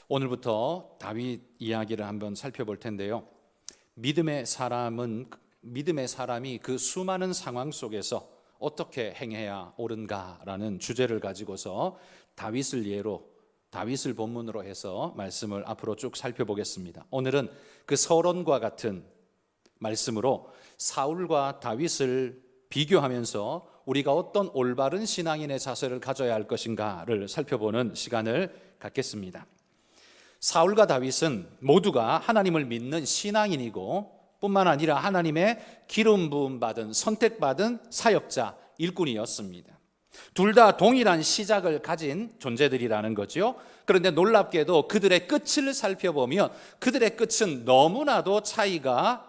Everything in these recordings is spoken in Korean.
오늘부터 다윗 이야기를 한번 살펴볼 텐데요. 믿음의 사람이 그 수많은 상황 속에서 어떻게 행해야 옳은가라는 주제를 가지고서 다윗을 본문으로 해서 말씀을 앞으로 쭉 살펴보겠습니다. 오늘은 그 서론과 같은 말씀으로 사울과 다윗을 비교하면서 우리가 어떤 올바른 신앙인의 자세를 가져야 할 것인가를 살펴보는 시간을 갖겠습니다. 사울과 다윗은 모두가 하나님을 믿는 신앙인이고 뿐만 아니라 하나님의 기름 부음 받은 선택받은 사역자, 일꾼이었습니다. 둘 다 동일한 시작을 가진 존재들이라는 거죠. 그런데 놀랍게도 그들의 끝을 살펴보면 그들의 끝은 너무나도 차이가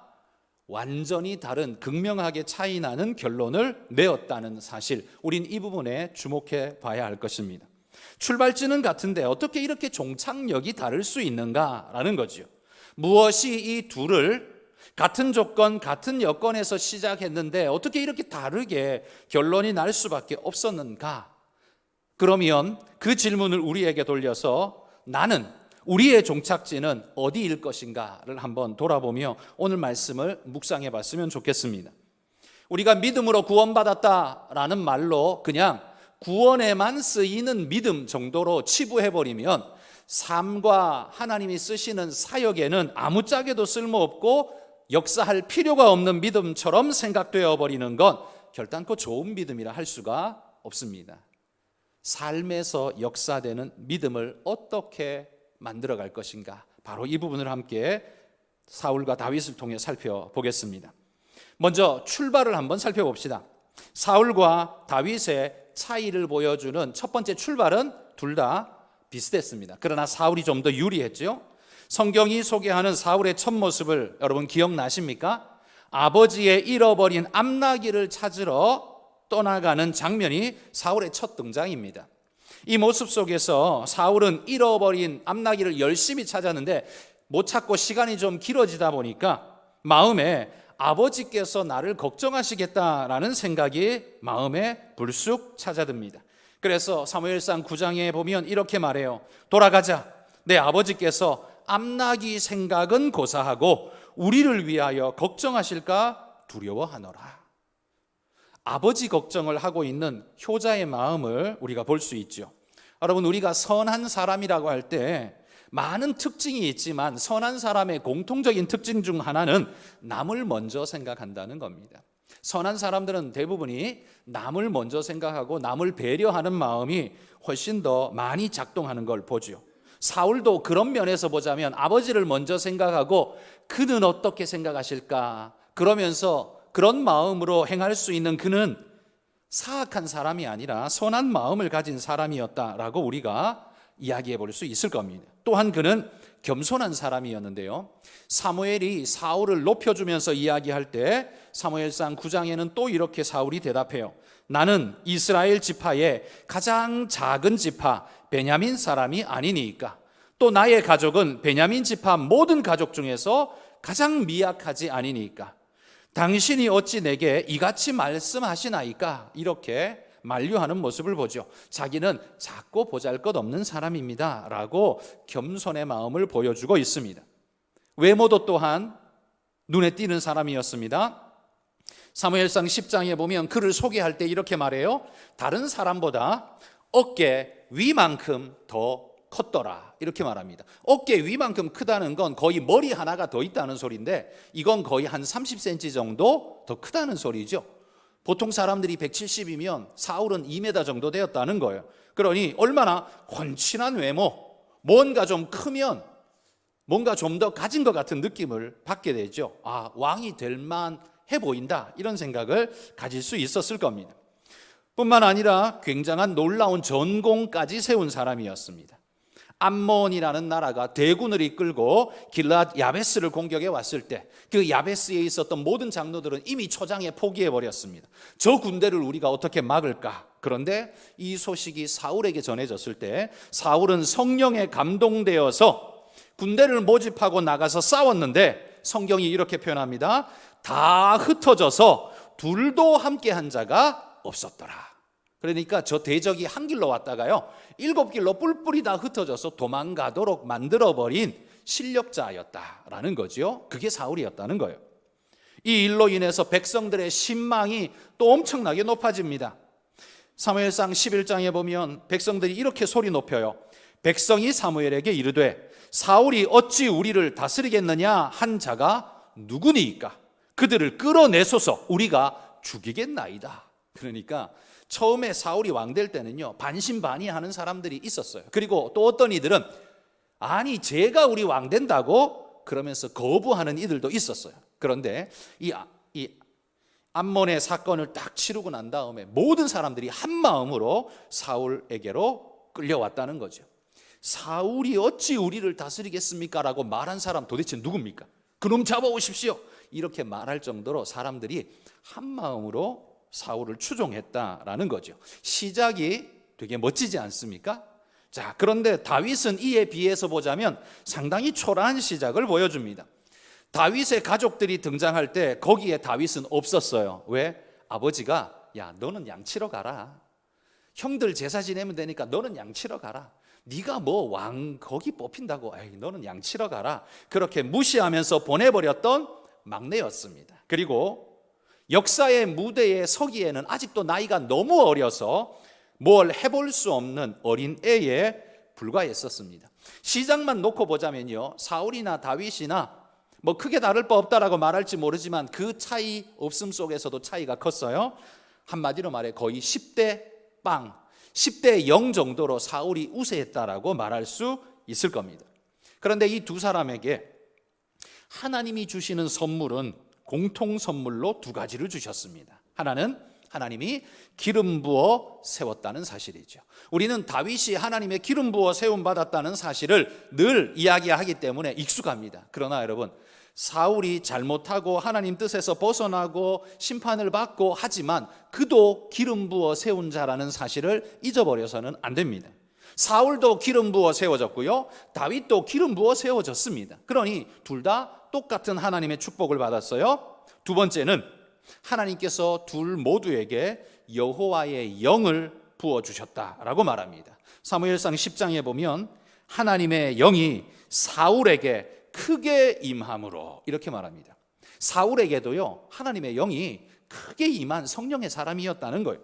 완전히 다른, 극명하게 차이 나는 결론을 내었다는 사실, 우린 이 부분에 주목해 봐야 할 것입니다. 출발지는 같은데 어떻게 이렇게 종착역이 다를 수 있는가라는 거죠. 무엇이 이 둘을 같은 조건, 같은 여건에서 시작했는데 어떻게 이렇게 다르게 결론이 날 수밖에 없었는가? 그러면 그 질문을 우리에게 돌려서 우리의 종착지는 어디일 것인가를 한번 돌아보며 오늘 말씀을 묵상해 봤으면 좋겠습니다. 우리가 믿음으로 구원받았다라는 말로 그냥 구원에만 쓰이는 믿음 정도로 치부해버리면 삶과 하나님이 쓰시는 사역에는 아무짝에도 쓸모없고 역사할 필요가 없는 믿음처럼 생각되어 버리는 건 결단코 좋은 믿음이라 할 수가 없습니다. 삶에서 역사되는 믿음을 어떻게 만들어갈 것인가, 바로 이 부분을 함께 사울과 다윗을 통해 살펴보겠습니다. 먼저 출발을 한번 살펴봅시다. 사울과 다윗의 차이를 보여주는 첫 번째 출발은 둘 다 비슷했습니다. 그러나 사울이 좀 더 유리했죠. 성경이 소개하는 사울의 첫 모습을 여러분 기억나십니까? 아버지의 잃어버린 암나귀를 찾으러 떠나가는 장면이 사울의 첫 등장입니다. 이 모습 속에서 사울은 잃어버린 암나귀를 열심히 찾았는데 못 찾고 시간이 좀 길어지다 보니까 마음에 아버지께서 나를 걱정하시겠다라는 생각이 마음에 불쑥 찾아듭니다. 그래서 사무엘상 9장에 보면 이렇게 말해요. 돌아가자. 내 아버지께서 암나귀 생각은 고사하고 우리를 위하여 걱정하실까 두려워하노라. 아버지 걱정을 하고 있는 효자의 마음을 우리가 볼 수 있죠. 여러분, 우리가 선한 사람이라고 할 때 많은 특징이 있지만 선한 사람의 공통적인 특징 중 하나는 남을 먼저 생각한다는 겁니다. 선한 사람들은 대부분이 남을 먼저 생각하고 남을 배려하는 마음이 훨씬 더 많이 작동하는 걸 보죠. 사울도 그런 면에서 보자면 아버지를 먼저 생각하고 그는 어떻게 생각하실까, 그러면서 그런 마음으로 행할 수 있는 그는 사악한 사람이 아니라 선한 마음을 가진 사람이었다라고 우리가 이야기해 볼 수 있을 겁니다. 또한 그는 겸손한 사람이었는데요. 사무엘이 사울을 높여주면서 이야기할 때 사무엘상 9장에는 또 이렇게 사울이 대답해요. 나는 이스라엘 지파의 가장 작은 지파 베냐민 사람이 아니니까, 또 나의 가족은 베냐민 지파 모든 가족 중에서 가장 미약하지 아니니까 당신이 어찌 내게 이같이 말씀하시나이까, 이렇게 만류하는 모습을 보죠. 자기는 작고 보잘것없는 사람입니다 라고 겸손의 마음을 보여주고 있습니다. 외모도 또한 눈에 띄는 사람이었습니다. 사무엘상 10장에 보면 그를 소개할 때 이렇게 말해요. 다른 사람보다 어깨 위만큼 더 컸더라, 이렇게 말합니다. 어깨 위만큼 크다는 건 거의 머리 하나가 더 있다는 소리인데 이건 거의 한 30cm 정도 더 크다는 소리죠. 보통 사람들이 170이면 사울은 2m 정도 되었다는 거예요. 그러니 얼마나 훤칠한 외모, 뭔가 좀 크면 뭔가 좀 더 가진 것 같은 느낌을 받게 되죠. 아, 왕이 될 만해 보인다, 이런 생각을 가질 수 있었을 겁니다. 뿐만 아니라 굉장한 놀라운 전공까지 세운 사람이었습니다. 암몬이라는 나라가 대군을 이끌고 길앗 야베스를 공격해 왔을 때 그 야베스에 있었던 모든 장로들은 이미 초장에 포기해 버렸습니다. 저 군대를 우리가 어떻게 막을까? 그런데 이 소식이 사울에게 전해졌을 때 사울은 성령에 감동되어서 군대를 모집하고 나가서 싸웠는데 성경이 이렇게 표현합니다. 다 흩어져서 둘도 함께 한 자가 없었더라. 그러니까 저 대적이 한 길로 왔다가요 7길로 뿔뿔이 다 흩어져서 도망가도록 만들어버린 실력자였다라는 거죠. 그게 사울이었다는 거예요. 이 일로 인해서 백성들의 신망이 또 엄청나게 높아집니다. 사무엘상 11장에 보면 백성들이 이렇게 소리 높여요. 백성이 사무엘에게 이르되 사울이 어찌 우리를 다스리겠느냐 한 자가 누구니이까? 그들을 끌어내소서 우리가 죽이겠나이다. 그러니까 처음에 사울이 왕 될 때는요 반신반의하는 사람들이 있었어요. 그리고 또 어떤 이들은 아니 제가 우리 왕 된다고 그러면서 거부하는 이들도 있었어요. 그런데 이 암몬의 사건을 딱 치르고 난 다음에 모든 사람들이 한 마음으로 사울에게로 끌려왔다는 거죠. 사울이 어찌 우리를 다스리겠습니까? 라고 말한 사람 도대체 누굽니까? 그놈 잡아오십시오. 이렇게 말할 정도로 사람들이 한 마음으로 사울을 추종했다라는 거죠. 시작이 되게 멋지지 않습니까? 자, 그런데 다윗은 이에 비해서 보자면 상당히 초라한 시작을 보여줍니다. 다윗의 가족들이 등장할 때 거기에 다윗은 없었어요. 왜? 아버지가 야 너는 양치러 가라. 형들 제사 지내면 되니까 너는 양치러 가라. 네가 뭐 왕 거기 뽑힌다고 에이 너는 양치러 가라. 그렇게 무시하면서 보내버렸던 막내였습니다. 그리고 역사의 무대에 서기에는 아직도 나이가 너무 어려서 뭘 해볼 수 없는 어린 애에 불과했었습니다. 시작만 놓고 보자면요 사울이나 다윗이나 뭐 크게 다를 바 없다라고 말할지 모르지만 그 차이 없음 속에서도 차이가 컸어요. 한마디로 말해 거의 10대 빵 10대 0 정도로 사울이 우세했다라고 말할 수 있을 겁니다. 그런데 이 두 사람에게 하나님이 주시는 선물은 공통 선물로 두 가지를 주셨습니다. 하나는 하나님이 기름 부어 세웠다는 사실이죠. 우리는 다윗이 하나님의 기름 부어 세움 받았다는 사실을 늘 이야기하기 때문에 익숙합니다. 그러나 여러분 사울이 잘못하고 하나님 뜻에서 벗어나고 심판을 받고 하지만 그도 기름 부어 세운 자라는 사실을 잊어버려서는 안 됩니다. 사울도 기름 부어 세워졌고요 다윗도 기름 부어 세워졌습니다. 그러니 둘 다 똑같은 하나님의 축복을 받았어요. 두 번째는 하나님께서 둘 모두에게 여호와의 영을 부어주셨다라고 말합니다. 사무엘상 10장에 보면 하나님의 영이 사울에게 크게 임함으로 이렇게 말합니다. 사울에게도요 하나님의 영이 크게 임한 성령의 사람이었다는 거예요.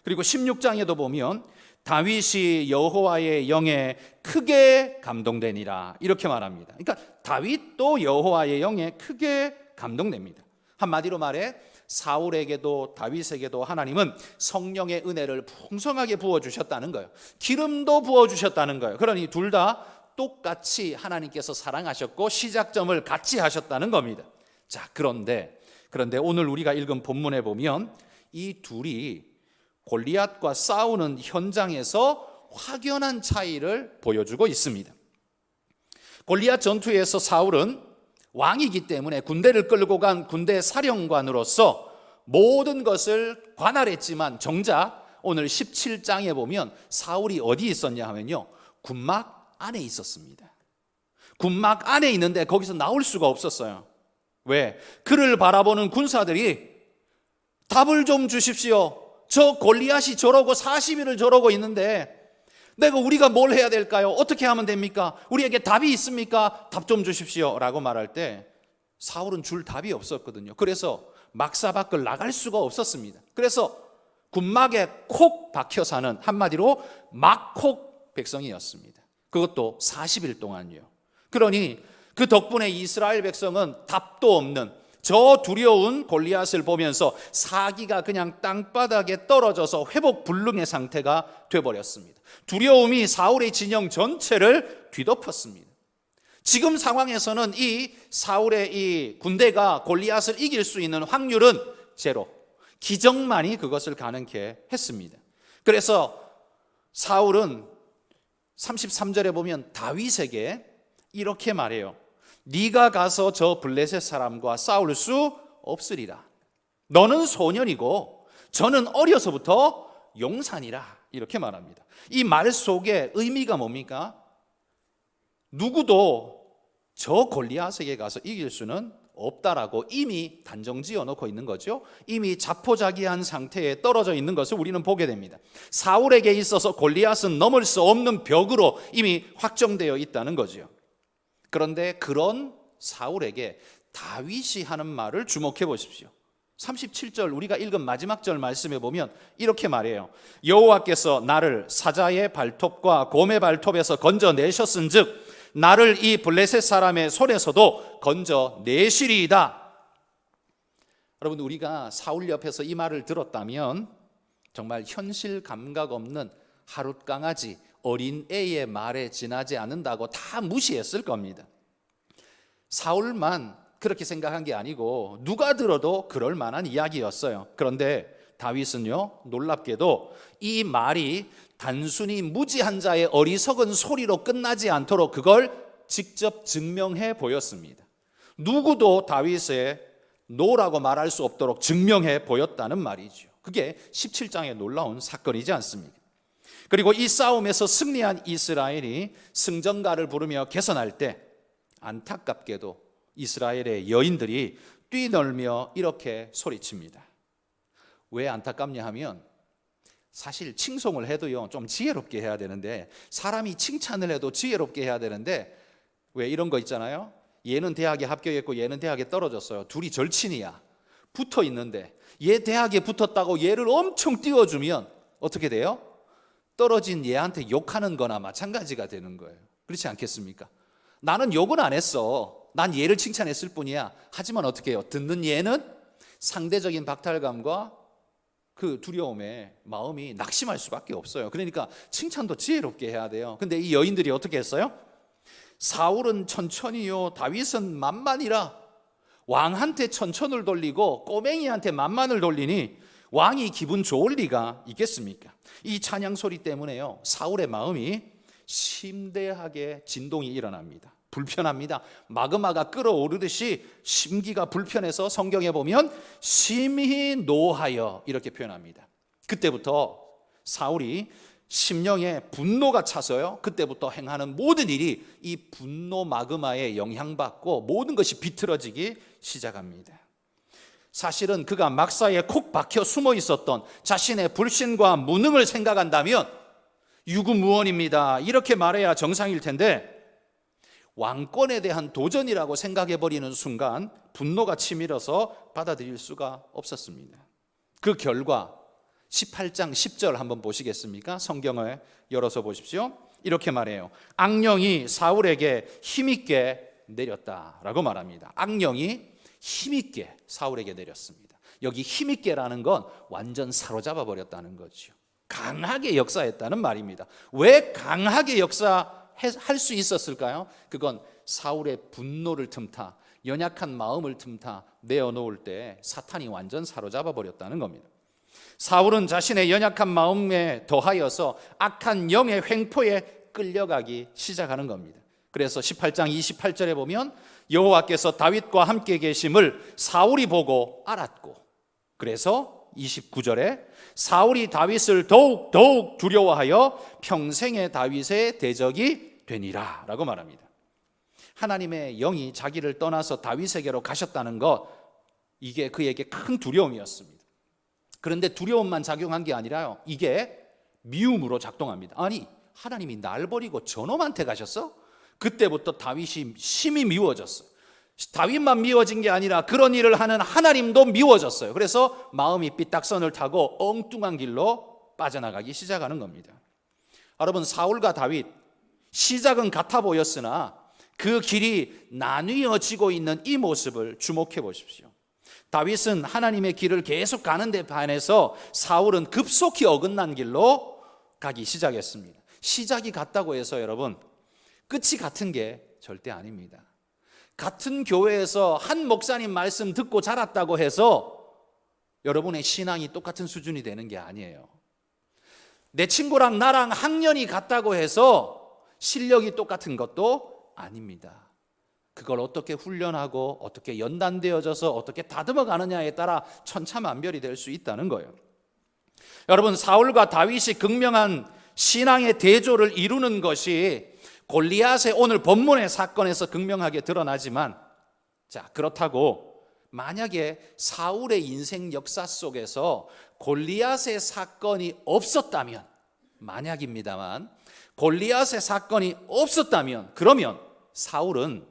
그리고 16장에도 보면 다윗이 여호와의 영에 크게 감동되니라 이렇게 말합니다. 그러니까 다윗도 여호와의 영에 크게 감동됩니다. 한마디로 말해 사울에게도 다윗에게도 하나님은 성령의 은혜를 풍성하게 부어주셨다는 거예요. 기름도 부어주셨다는 거예요. 그러니 둘 다 똑같이 하나님께서 사랑하셨고 시작점을 같이 하셨다는 겁니다. 자, 그런데 오늘 우리가 읽은 본문에 보면 이 둘이 골리앗과 싸우는 현장에서 확연한 차이를 보여주고 있습니다. 골리앗 전투에서 사울은 왕이기 때문에 군대를 끌고 간 군대 사령관으로서 모든 것을 관할했지만 정작 오늘 17장에 보면 사울이 어디 있었냐 하면요 군막 안에 있었습니다. 군막 안에 있는데 거기서 나올 수가 없었어요. 왜? 그를 바라보는 군사들이 답을 좀 주십시오. 저 골리앗이 저러고 40일을 저러고 있는데 우리가 뭘 해야 될까요? 어떻게 하면 됩니까? 우리에게 답이 있습니까? 답 좀 주십시오 라고 말할 때 사울은 줄 답이 없었거든요. 그래서 막사 밖을 나갈 수가 없었습니다. 그래서 군막에 콕 박혀 사는 한마디로 막콕 백성이었습니다. 그것도 40일 동안요. 그러니 그 덕분에 이스라엘 백성은 답도 없는 저 두려운 골리앗을 보면서 사기가 그냥 땅바닥에 떨어져서 회복불능의 상태가 되어버렸습니다. 두려움이 사울의 진영 전체를 뒤덮었습니다. 지금 상황에서는 이 사울의 이 군대가 골리앗을 이길 수 있는 확률은 제로. 기적만이 그것을 가능케 했습니다. 그래서 사울은 33절에 보면 다윗에게 이렇게 말해요. 네가 가서 저 블레셋 사람과 싸울 수 없으리라. 너는 소년이고 저는 어려서부터 용산이라. 이렇게 말합니다. 이 말 속에 의미가 뭡니까? 누구도 저 골리앗에게 가서 이길 수는 없다라고 이미 단정지어 놓고 있는 거죠. 이미 자포자기한 상태에 떨어져 있는 것을 우리는 보게 됩니다. 사울에게 있어서 골리앗은 넘을 수 없는 벽으로 이미 확정되어 있다는 거죠. 그런데 그런 사울에게 다윗이 하는 말을 주목해 보십시오. 37절 우리가 읽은 마지막 절 말씀에 보면 이렇게 말해요. 여호와께서 나를 사자의 발톱과 곰의 발톱에서 건져내셨은즉 나를 이 블레셋 사람의 손에서도 건져내시리이다. 여러분, 우리가 사울 옆에서 이 말을 들었다면 정말 현실 감각 없는 하룻강아지, 어린 애의 말에 지나지 않는다고 다 무시했을 겁니다. 사울만 그렇게 생각한 게 아니고 누가 들어도 그럴 만한 이야기였어요. 그런데 다윗은요, 놀랍게도 이 말이 단순히 무지한 자의 어리석은 소리로 끝나지 않도록 그걸 직접 증명해 보였습니다. 누구도 다윗의 노라고 말할 수 없도록 증명해 보였다는 말이죠. 그게 17장의 놀라운 사건이지 않습니까? 그리고 이 싸움에서 승리한 이스라엘이 승전가를 부르며 개선할 때 안타깝게도 이스라엘의 여인들이 뛰놀며 이렇게 소리칩니다. 왜 안타깝냐 하면 사실 칭송을 해도요 좀 지혜롭게 해야 되는데, 사람이 칭찬을 해도 지혜롭게 해야 되는데, 왜 이런 거 있잖아요. 얘는 대학에 합격했고 얘는 대학에 떨어졌어요. 둘이 절친이야. 붙어 있는데 얘 대학에 붙었다고 얘를 엄청 띄워주면 어떻게 돼요? 떨어진 얘한테 욕하는 거나 마찬가지가 되는 거예요. 그렇지 않겠습니까? 나는 욕은 안 했어. 난 얘를 칭찬했을 뿐이야. 하지만 어떻게 해요? 듣는 얘는 상대적인 박탈감과 그 두려움에 마음이 낙심할 수밖에 없어요. 그러니까 칭찬도 지혜롭게 해야 돼요. 근데 이 여인들이 어떻게 했어요? 사울은 천천히요, 다윗은 만만이라. 왕한테 천천을 돌리고 꼬맹이한테 만만을 돌리니 왕이 기분 좋을 리가 있겠습니까? 이 찬양 소리 때문에요, 사울의 마음이 심대하게 진동이 일어납니다. 불편합니다. 마그마가 끓어오르듯이 심기가 불편해서 성경에 보면 심히 노하여 이렇게 표현합니다. 그때부터 사울이 심령에 분노가 차서요, 그때부터 행하는 모든 일이 이 분노 마그마에 영향받고 모든 것이 비틀어지기 시작합니다. 사실은 그가 막사에 콕 박혀 숨어 있었던 자신의 불신과 무능을 생각한다면 유구무원입니다, 이렇게 말해야 정상일 텐데, 왕권에 대한 도전이라고 생각해버리는 순간 분노가 치밀어서 받아들일 수가 없었습니다. 그 결과 18장 10절 한번 보시겠습니까? 성경을 열어서 보십시오. 이렇게 말해요. 악령이 사울에게 힘있게 내렸다라고 말합니다. 악령이 힘있게 사울에게 내렸습니다. 여기 힘있게라는 건 완전 사로잡아 버렸다는 거죠. 강하게 역사했다는 말입니다. 왜 강하게 역사할 수 있었을까요? 그건 사울의 분노를 틈타, 연약한 마음을 틈타 내어놓을 때 사탄이 완전 사로잡아 버렸다는 겁니다. 사울은 자신의 연약한 마음에 더하여서 악한 영의 횡포에 끌려가기 시작하는 겁니다. 그래서 18장 28절에 보면 여호와께서 다윗과 함께 계심을 사울이 보고 알았고, 그래서 29절에 사울이 다윗을 더욱 두려워하여 평생의 다윗의 대적이 되니라 라고 말합니다. 하나님의 영이 자기를 떠나서 다윗에게로 가셨다는 것, 이게 그에게 큰 두려움이었습니다. 그런데 두려움만 작용한 게 아니라요, 이게 미움으로 작동합니다. 아니, 하나님이 날 버리고 저놈한테 가셨어? 그때부터 다윗이 심히 미워졌어요. 다윗만 미워진 게 아니라 그런 일을 하는 하나님도 미워졌어요. 그래서 마음이 삐딱선을 타고 엉뚱한 길로 빠져나가기 시작하는 겁니다. 여러분, 사울과 다윗 시작은 같아 보였으나 그 길이 나뉘어지고 있는 이 모습을 주목해 보십시오. 다윗은 하나님의 길을 계속 가는 데 반해서 사울은 급속히 어긋난 길로 가기 시작했습니다. 시작이 같다고 해서 여러분 끝이 같은 게 절대 아닙니다. 같은 교회에서 한 목사님 말씀 듣고 자랐다고 해서 여러분의 신앙이 똑같은 수준이 되는 게 아니에요. 내 친구랑 나랑 학년이 같다고 해서 실력이 똑같은 것도 아닙니다. 그걸 어떻게 훈련하고 어떻게 연단되어져서 어떻게 다듬어 가느냐에 따라 천차만별이 될 수 있다는 거예요. 여러분, 사울과 다윗이 극명한 신앙의 대조를 이루는 것이 골리앗의 오늘 본문의 사건에서 극명하게 드러나지만, 자, 그렇다고 만약에 사울의 인생 역사 속에서 골리앗의 사건이 없었다면, 만약입니다만 골리앗의 사건이 없었다면, 그러면 사울은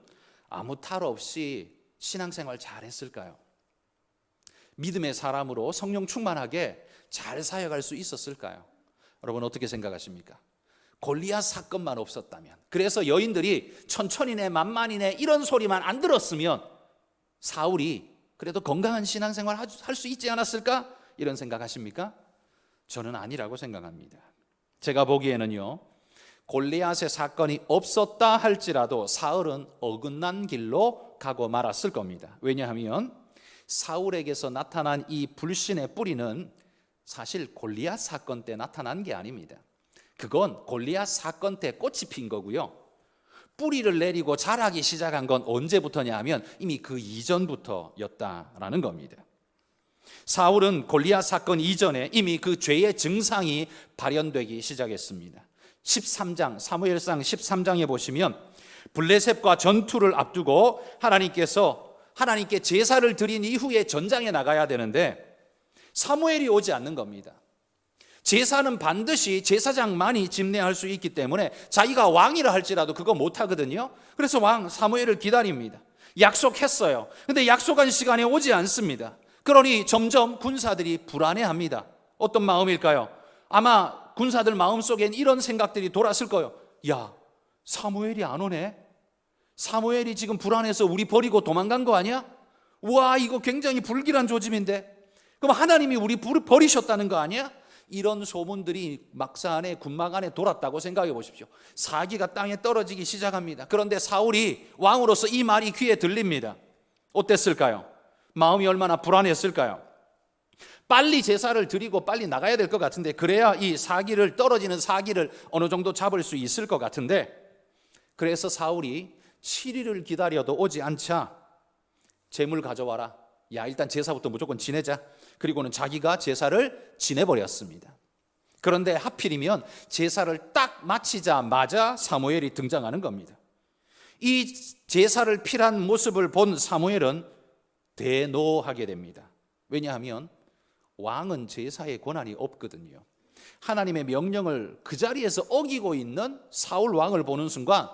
아무 탈 없이 신앙생활 잘했을까요? 믿음의 사람으로 성령 충만하게 잘 사역할 수 있었을까요? 여러분 어떻게 생각하십니까? 골리앗 사건만 없었다면, 그래서 여인들이 천천히네 만만이네 이런 소리만 안 들었으면 사울이 그래도 건강한 신앙생활 할 수 있지 않았을까? 이런 생각하십니까? 저는 아니라고 생각합니다. 제가 보기에는요, 골리앗의 사건이 없었다 할지라도 사울은 어긋난 길로 가고 말았을 겁니다. 왜냐하면 사울에게서 나타난 이 불신의 뿌리는 사실 골리앗 사건 때 나타난 게 아닙니다. 그건 골리앗 사건 때 꽃이 핀 거고요, 뿌리를 내리고 자라기 시작한 건 언제부터냐 하면 이미 그 이전부터였다라는 겁니다. 사울은 골리앗 사건 이전에 이미 그 죄의 증상이 발현되기 시작했습니다. 13장, 사무엘상 13장에 보시면 블레셋과 전투를 앞두고 하나님께 제사를 드린 이후에 전장에 나가야 되는데 사무엘이 오지 않는 겁니다. 제사는 반드시 제사장만이 집례할 수 있기 때문에 자기가 왕이라 할지라도 그거 못하거든요. 그래서 왕 사무엘을 기다립니다. 약속했어요. 근데 약속한 시간에 오지 않습니다. 그러니 점점 군사들이 불안해합니다. 어떤 마음일까요? 아마 군사들 마음속엔 이런 생각들이 돌았을 거예요. 야, 사무엘이 안 오네? 사무엘이 지금 불안해서 우리 버리고 도망간 거 아니야? 와, 이거 굉장히 불길한 조짐인데? 그럼 하나님이 우리 버리셨다는 거 아니야? 이런 소문들이 막사 안에 군막 안에 돌았다고 생각해 보십시오. 사기가 땅에 떨어지기 시작합니다. 그런데 사울이 왕으로서 이 말이 귀에 들립니다. 어땠을까요? 마음이 얼마나 불안했을까요? 빨리 제사를 드리고 빨리 나가야 될 것 같은데, 그래야 이 떨어지는 사기를 어느 정도 잡을 수 있을 것 같은데, 그래서 사울이 7일을 기다려도 오지 않자 제물 가져와라. 야, 일단 제사부터 무조건 지내자. 그리고는 자기가 제사를 지내버렸습니다. 그런데 하필이면 제사를 딱 마치자마자 사무엘이 등장하는 겁니다. 이 제사를 필한 모습을 본 사무엘은 대노하게 됩니다. 왜냐하면 왕은 제사의 권한이 없거든요. 하나님의 명령을 그 자리에서 어기고 있는 사울 왕을 보는 순간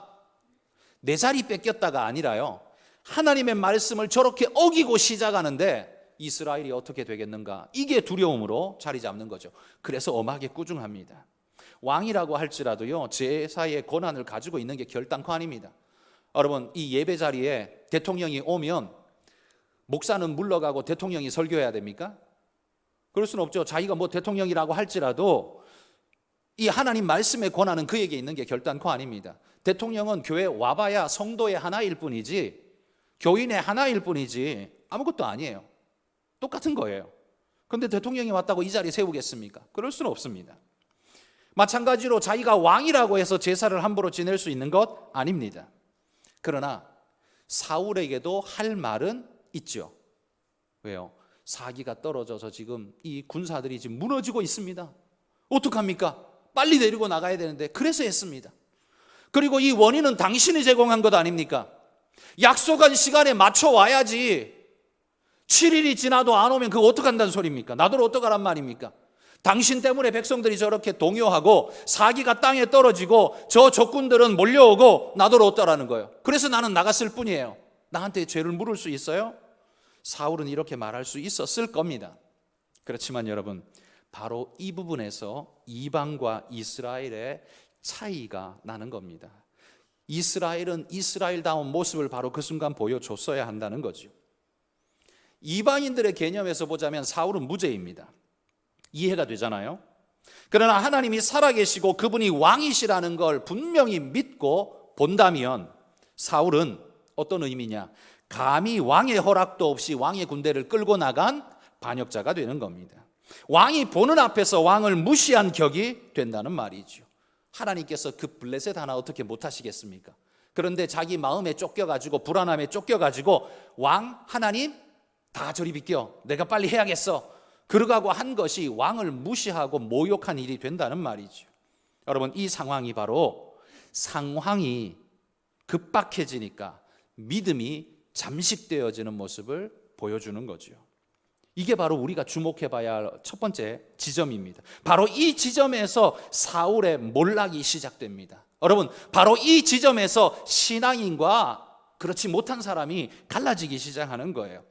내 자리 뺏겼다가 아니라요, 하나님의 말씀을 저렇게 어기고 시작하는데 이스라엘이 어떻게 되겠는가, 이게 두려움으로 자리 잡는 거죠. 그래서 엄하게 꾸중합니다. 왕이라고 할지라도요, 제사의 권한을 가지고 있는 게 결단코 아닙니다. 여러분, 이 예배 자리에 대통령이 오면 목사는 물러가고 대통령이 설교해야 됩니까? 그럴 수는 없죠. 자기가 뭐 대통령이라고 할지라도 이 하나님 말씀의 권한은 그에게 있는 게 결단코 아닙니다. 대통령은 교회에 와봐야 성도의 하나일 뿐이지, 교인의 하나일 뿐이지 아무것도 아니에요. 똑같은 거예요. 그런데 대통령이 왔다고 이 자리에 세우겠습니까? 그럴 수는 없습니다. 마찬가지로 자기가 왕이라고 해서 제사를 함부로 지낼 수 있는 것 아닙니다. 그러나 사울에게도 할 말은 있죠. 왜요? 사기가 떨어져서 지금 이 군사들이 지금 무너지고 있습니다. 어떡합니까? 빨리 데리고 나가야 되는데, 그래서 했습니다. 그리고 이 원인은 당신이 제공한 것 아닙니까? 약속한 시간에 맞춰 와야지. 7일이 지나도 안 오면 그거 어떡한다는 소리입니까? 나더러 어떡하란 말입니까? 당신 때문에 백성들이 저렇게 동요하고 사기가 땅에 떨어지고 저 적군들은 몰려오고 나더러 어떠라는 거예요. 그래서 나는 나갔을 뿐이에요. 나한테 죄를 물을 수 있어요? 사울은 이렇게 말할 수 있었을 겁니다. 그렇지만 여러분, 바로 이 부분에서 이방과 이스라엘의 차이가 나는 겁니다. 이스라엘은 이스라엘다운 모습을 바로 그 순간 보여줬어야 한다는 거죠. 이방인들의 개념에서 보자면 사울은 무죄입니다. 이해가 되잖아요. 그러나 하나님이 살아계시고 그분이 왕이시라는 걸 분명히 믿고 본다면 사울은 어떤 의미냐? 감히 왕의 허락도 없이 왕의 군대를 끌고 나간 반역자가 되는 겁니다. 왕이 보는 앞에서 왕을 무시한 격이 된다는 말이죠. 하나님께서 그 블레셋 하나 어떻게 못하시겠습니까? 그런데 자기 마음에 쫓겨가지고, 불안함에 쫓겨가지고 왕, 하나님 다 저리 비켜, 내가 빨리 해야겠어, 그러가고 한 것이 왕을 무시하고 모욕한 일이 된다는 말이죠. 여러분, 이 상황이 바로 상황이 급박해지니까 믿음이 잠식되어지는 모습을 보여주는 거죠. 이게 바로 우리가 주목해 봐야 할 첫 번째 지점입니다. 바로 이 지점에서 사울의 몰락이 시작됩니다. 여러분, 바로 이 지점에서 신앙인과 그렇지 못한 사람이 갈라지기 시작하는 거예요.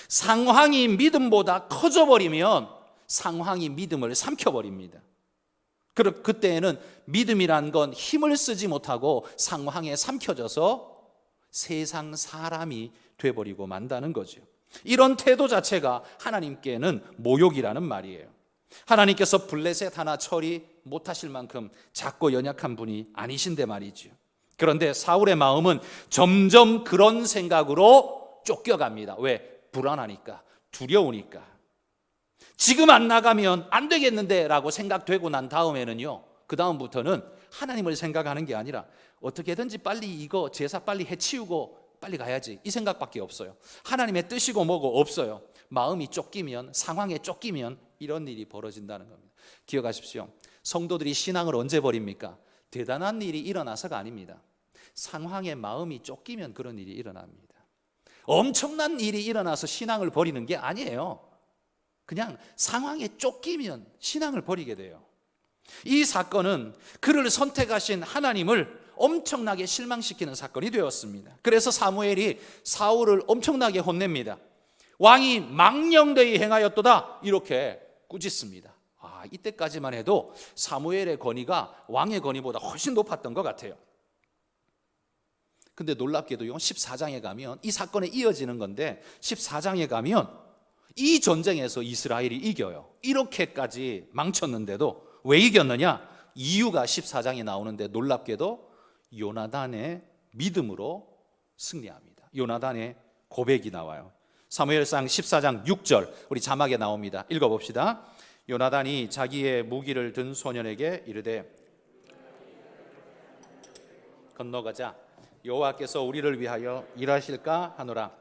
상황이 믿음보다 커져버리면 상황이 믿음을 삼켜버립니다. 그때에는 믿음이란 건 힘을 쓰지 못하고 상황에 삼켜져서 세상 사람이 돼버리고 만다는 거죠. 이런 태도 자체가 하나님께는 모욕이라는 말이에요. 하나님께서 블레셋 하나 처리 못하실 만큼 작고 연약한 분이 아니신데 말이죠. 그런데 사울의 마음은 점점 그런 생각으로 쫓겨갑니다. 왜? 불안하니까, 두려우니까. 지금 안 나가면 안 되겠는데 라고 생각되고 난 다음에는요, 그 다음부터는 하나님을 생각하는 게 아니라 어떻게든지 빨리 이거 제사 빨리 해치우고 빨리 가야지, 이 생각밖에 없어요. 하나님의 뜻이고 뭐고 없어요. 마음이 쫓기면, 상황에 쫓기면 이런 일이 벌어진다는 겁니다. 기억하십시오. 성도들이 신앙을 언제 버립니까? 대단한 일이 일어나서가 아닙니다. 상황에 마음이 쫓기면 그런 일이 일어납니다. 엄청난 일이 일어나서 신앙을 버리는 게 아니에요. 그냥 상황에 쫓기면 신앙을 버리게 돼요. 이 사건은 그를 선택하신 하나님을 엄청나게 실망시키는 사건이 되었습니다. 그래서 사무엘이 사울을 엄청나게 혼냅니다. 왕이 망령되이 행하였도다, 이렇게 꾸짖습니다. 이때까지만 해도 사무엘의 권위가 왕의 권위보다 훨씬 높았던 것 같아요. 근데 놀랍게도요, 14장에 가면 이 사건에 이어지는 건데 14장에 가면 이 전쟁에서 이스라엘이 이겨요. 이렇게까지 망쳤는데도 왜 이겼느냐? 이유가 14장에 나오는데 놀랍게도 요나단의 믿음으로 승리합니다. 요나단의 고백이 나와요. 사무엘상 14장 6절, 우리 자막에 나옵니다. 읽어봅시다. 요나단이 자기의 무기를 든 소년에게 이르되 건너가자, 여호와께서 우리를 위하여 일하실까 하노라.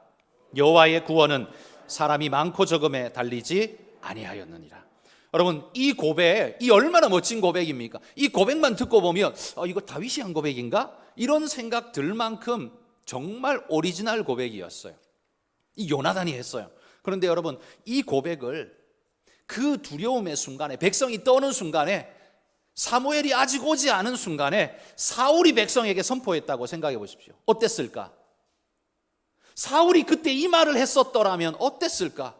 여호와의 구원은 사람이 많고 적음에 달리지 아니하였느니라. 여러분, 이 고백, 이 얼마나 멋진 고백입니까? 이 고백만 듣고 보면 이거 다윗이 한 고백인가? 이런 생각 들 만큼 정말 오리지널 고백이었어요. 이 요나단이 했어요. 그런데 여러분, 이 고백을 그 두려움의 순간에, 백성이 떠는 순간에, 사무엘이 아직 오지 않은 순간에 사울이 백성에게 선포했다고 생각해 보십시오. 어땠을까? 사울이 그때 이 말을 했었더라면 어땠을까?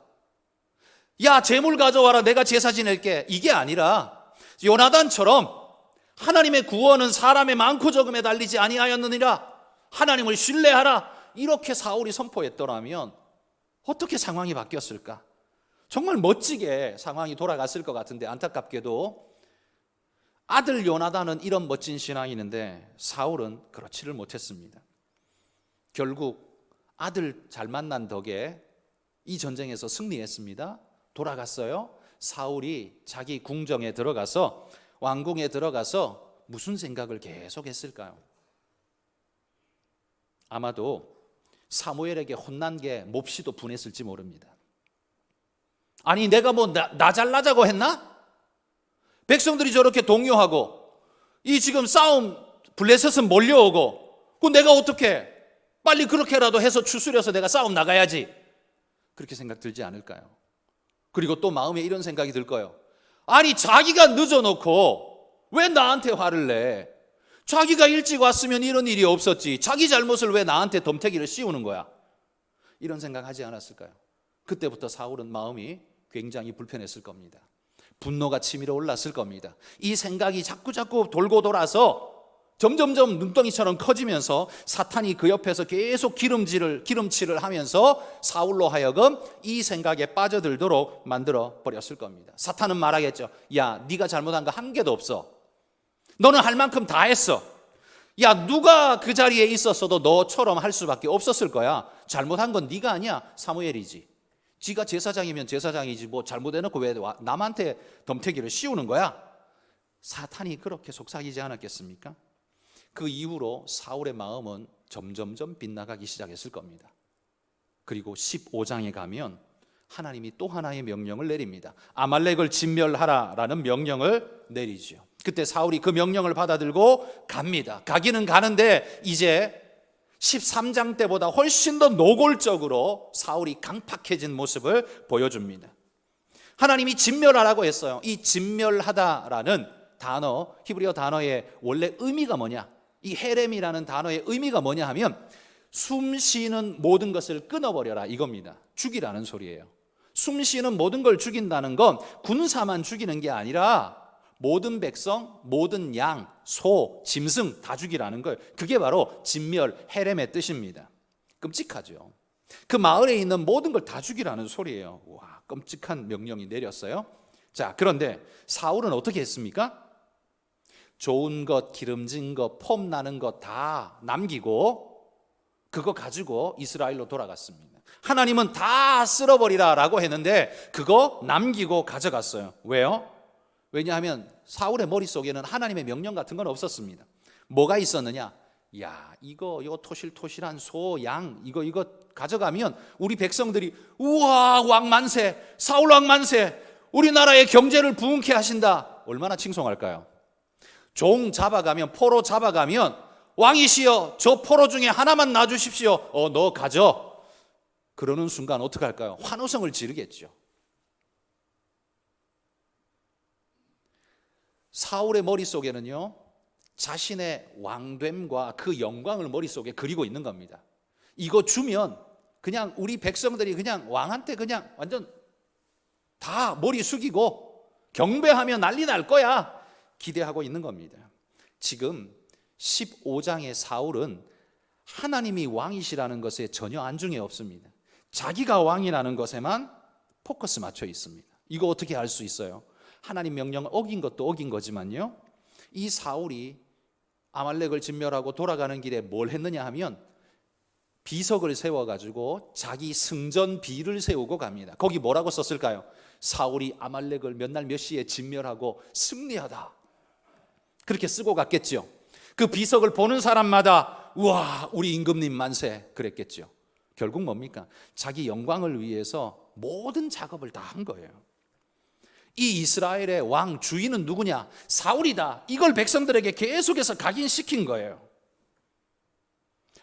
야, 제물 가져와라, 내가 제사 지낼게, 이게 아니라 요나단처럼 하나님의 구원은 사람의 많고 적음에 달리지 아니하였느니라, 하나님을 신뢰하라, 이렇게 사울이 선포했더라면 어떻게 상황이 바뀌었을까? 정말 멋지게 상황이 돌아갔을 것 같은데, 안타깝게도 아들 요나단은 이런 멋진 신앙이는데 사울은 그렇지를 못했습니다. 결국 아들 잘 만난 덕에 이 전쟁에서 승리했습니다. 돌아갔어요. 사울이 자기 궁정에 들어가서, 왕궁에 들어가서 무슨 생각을 계속 했을까요? 아마도 사무엘에게 혼난 게 몹시도 분했을지 모릅니다. 아니, 내가 뭐 나 잘나자고 했나? 백성들이 저렇게 동요하고 이 지금 싸움 블레셋은 몰려오고, 그 내가 어떻게 빨리 그렇게라도 해서 추스려서 내가 싸움 나가야지, 그렇게 생각 들지 않을까요? 그리고 또 마음에 이런 생각이 들 거예요. 아니, 자기가 늦어놓고 왜 나한테 화를 내? 자기가 일찍 왔으면 이런 일이 없었지, 자기 잘못을 왜 나한테 덤태기를 씌우는 거야? 이런 생각 하지 않았을까요? 그때부터 사울은 마음이 굉장히 불편했을 겁니다. 분노가 치밀어 올랐을 겁니다. 이 생각이 자꾸 돌고 돌아서 점점점 눈덩이처럼 커지면서 사탄이 그 옆에서 계속 기름칠을 하면서 사울로 하여금 이 생각에 빠져들도록 만들어 버렸을 겁니다. 사탄은 말하겠죠. 야, 네가 잘못한 거 한 개도 없어. 너는 할 만큼 다 했어. 야, 누가 그 자리에 있었어도 너처럼 할 수밖에 없었을 거야. 잘못한 건 네가 아니야, 사무엘이지. 지가 제사장이면 제사장이지, 뭐 잘못해놓고 왜 남한테 덤태기를 씌우는 거야? 사탄이 그렇게 속삭이지 않았겠습니까? 그 이후로 사울의 마음은 점점점 빗나가기 시작했을 겁니다. 그리고 15장에 가면 하나님이 또 하나의 명령을 내립니다. 아말렉을 진멸하라라는 명령을 내리죠. 그때 사울이 그 명령을 받아들고 갑니다. 가기는 가는데 이제 13장 때보다 훨씬 더 노골적으로 사울이 강팍해진 모습을 보여줍니다. 하나님이 진멸하라고 했어요. 이 진멸하다라는 단어, 히브리어 단어의 원래 의미가 뭐냐? 이 헤렘이라는 단어의 의미가 뭐냐 하면 숨 쉬는 모든 것을 끊어버려라 이겁니다. 죽이라는 소리예요. 숨 쉬는 모든 걸 죽인다는 건 군사만 죽이는 게 아니라 모든 백성, 모든 양, 소, 짐승 다 죽이라는 거예요. 그게 바로 진멸, 헤렘의 뜻입니다. 끔찍하죠. 그 마을에 있는 모든 걸 다 죽이라는 소리예요. 와, 끔찍한 명령이 내렸어요. 자, 그런데 사울은 어떻게 했습니까? 좋은 것, 기름진 것, 폼 나는 것 다 남기고 그거 가지고 이스라엘로 돌아갔습니다. 하나님은 다 쓸어버리라라고 했는데 그거 남기고 가져갔어요. 왜요? 왜냐하면 사울의 머릿속에는 하나님의 명령 같은 건 없었습니다. 뭐가 있었느냐? 야, 이거 토실토실한 소, 양 이거 가져가면 우리 백성들이 우와, 왕 만세, 사울 왕 만세, 우리나라의 경제를 부흥케 하신다. 얼마나 칭송할까요? 종 잡아가면, 포로 잡아가면 왕이시여 저 포로 중에 하나만 놔주십시오. 너 가져. 그러는 순간 어떻게 할까요? 환호성을 지르겠죠. 사울의 머릿속에는요, 자신의 왕됨과 그 영광을 머릿속에 그리고 있는 겁니다. 이거 주면 그냥 우리 백성들이 그냥 왕한테 그냥 완전 다 머리 숙이고 경배하며 난리 날 거야 기대하고 있는 겁니다. 지금 15장의 사울은 하나님이 왕이시라는 것에 전혀 안중에 없습니다. 자기가 왕이라는 것에만 포커스 맞춰 있습니다. 이거 어떻게 알 수 있어요? 하나님 명령을 어긴 것도 어긴 거지만요, 이 사울이 아말렉을 진멸하고 돌아가는 길에 뭘 했느냐 하면 비석을 세워가지고 자기 승전비를 세우고 갑니다. 거기 뭐라고 썼을까요? 사울이 아말렉을 몇 날 몇 시에 진멸하고 승리하다, 그렇게 쓰고 갔겠죠. 그 비석을 보는 사람마다 우와, 우리 임금님 만세 그랬겠죠. 결국 뭡니까? 자기 영광을 위해서 모든 작업을 다 한 거예요. 이 이스라엘의 왕 주인은 누구냐? 사울이다. 이걸 백성들에게 계속해서 각인시킨 거예요.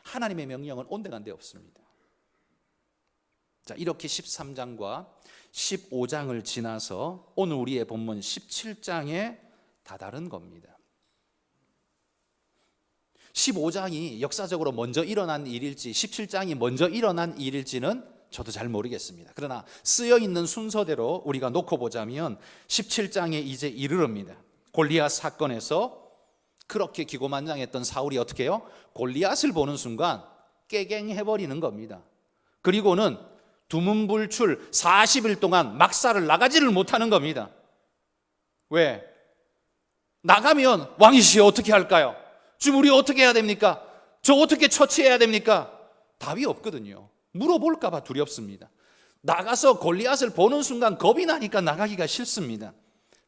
하나님의 명령은 온데간데 없습니다. 자, 이렇게 13장과 15장을 지나서 오늘 우리의 본문 17장에 다다른 겁니다. 15장이 역사적으로 먼저 일어난 일일지 17장이 먼저 일어난 일일지는 저도 잘 모르겠습니다. 그러나 쓰여있는 순서대로 우리가 놓고 보자면 17장에 이제 이르릅니다. 골리앗 사건에서 그렇게 기고만장했던 사울이 어떻게 해요? 골리앗을 보는 순간 깨갱해버리는 겁니다. 그리고는 두문불출 40일 동안 막사를 나가지를 못하는 겁니다. 왜? 나가면 왕이시여 어떻게 할까요? 지금 우리 어떻게 해야 됩니까? 저 어떻게 처치해야 됩니까? 답이 없거든요. 물어볼까 봐 두렵습니다. 나가서 골리앗을 보는 순간 겁이 나니까 나가기가 싫습니다.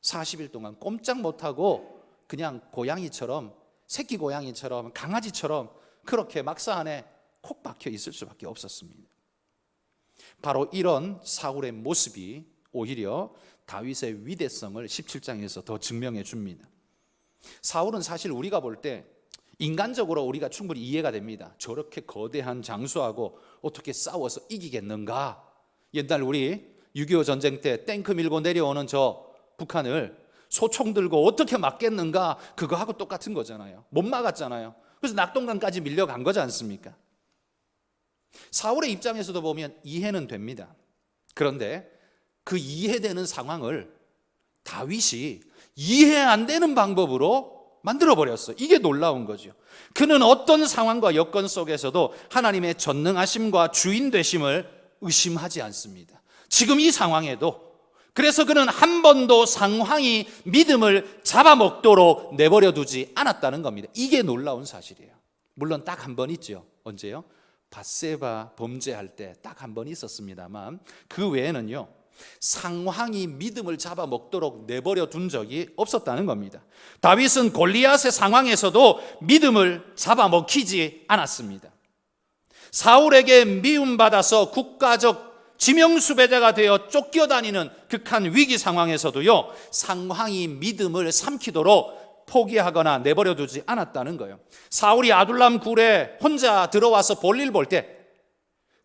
40일 동안 꼼짝 못하고 그냥 고양이처럼, 새끼 고양이처럼, 강아지처럼 그렇게 막사 안에 콕 박혀 있을 수밖에 없었습니다. 바로 이런 사울의 모습이 오히려 다윗의 위대성을 17장에서 더 증명해 줍니다. 사울은 사실 우리가 볼 때 인간적으로 우리가 충분히 이해가 됩니다. 저렇게 거대한 장수하고 어떻게 싸워서 이기겠는가? 옛날 우리 6.25 전쟁 때 탱크 밀고 내려오는 저 북한을 소총 들고 어떻게 막겠는가? 그거하고 똑같은 거잖아요. 못 막았잖아요. 그래서 낙동강까지 밀려간 거지 않습니까? 사울의 입장에서도 보면 이해는 됩니다. 그런데 그 이해되는 상황을 다윗이 이해 안 되는 방법으로 만들어버렸어요. 이게 놀라운 거죠. 그는 어떤 상황과 여건 속에서도 하나님의 전능하심과 주인 되심을 의심하지 않습니다. 지금 이 상황에도. 그래서 그는 한 번도 상황이 믿음을 잡아먹도록 내버려 두지 않았다는 겁니다. 이게 놀라운 사실이에요. 물론 딱 한 번 있죠. 언제요? 밧세바 범죄할 때 딱 한 번 있었습니다만 그 외에는요, 상황이 믿음을 잡아먹도록 내버려 둔 적이 없었다는 겁니다. 다윗은 골리앗의 상황에서도 믿음을 잡아먹히지 않았습니다. 사울에게 미움받아서 국가적 지명수배자가 되어 쫓겨다니는 극한 위기 상황에서도요, 상황이 믿음을 삼키도록 포기하거나 내버려 두지 않았다는 거예요. 사울이 아둘람 굴에 혼자 들어와서 볼일 볼 때